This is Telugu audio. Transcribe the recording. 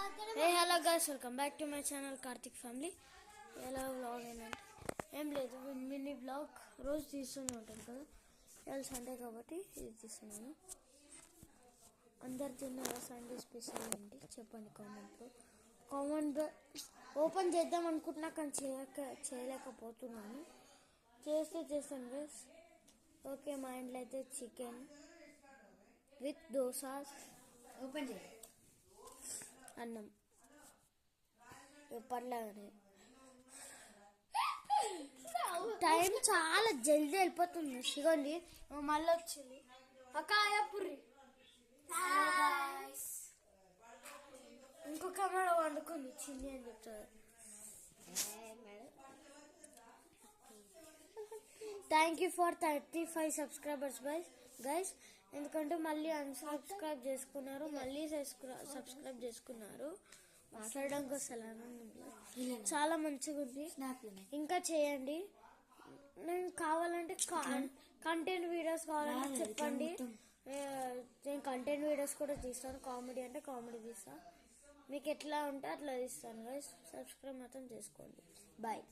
Hey hello guys, welcome back to my channel Karthik family. ఎలా వ్లాగ్ ఏంటంటే ఏం లేదు, మినీ వ్లాగ్ రోజు తీస్తూనే ఉంటాను కదా. ఇవాళ సండే కాబట్టి ఇది తీస్తున్నాను. అందరు తిన్నారా? సండే స్పెషల్ ఏంటి చెప్పండి కామెంట్లో. కామెంట్ ఓపెన్ చేద్దాం అనుకుంటున్నా కానీ చేయలేకపోతున్నాను. చేస్తాను గైస్. ఓకే, మా ఇంట్లో అయితే చికెన్ విత్ దోశ, ఓపెన్ చేయి, అన్నం ఎప్పటిలాగానే. టైం చాలా జల్దీ వెళ్ళిపోతుంది. ఇదిగోండి మళ్ళీ వచ్చింది అక్కాయపురి. ఇంకొక అమ్మాయి వండుకుంది చిన్ని అని చెప్తారు. Thank you for 35 subscribers guys. ఎందుకంటే మళ్ళీ అన్సబ్స్క్రైబ్ చేసుకున్నారు, మళ్ళీ సబ్స్క్రైబ్ చేసుకున్నారు. మాట్లాడడానికి అసలు చాలా మంచిగా ఉంది. ఇంకా చేయండి. నేను కావాలంటే కంటెంట్ వీడియోస్ కావాలంటే చెప్పండి. నేను కంటెంట్ వీడియోస్ కూడా తీస్తాను. కామెడీ అంటే కామెడీ తీస్తాను. మీకు ఎట్లా ఉంటే అట్లా తీస్తాను గైస్. సబ్స్క్రైబ్ మాత్రం చేసుకోండి. బాయ్.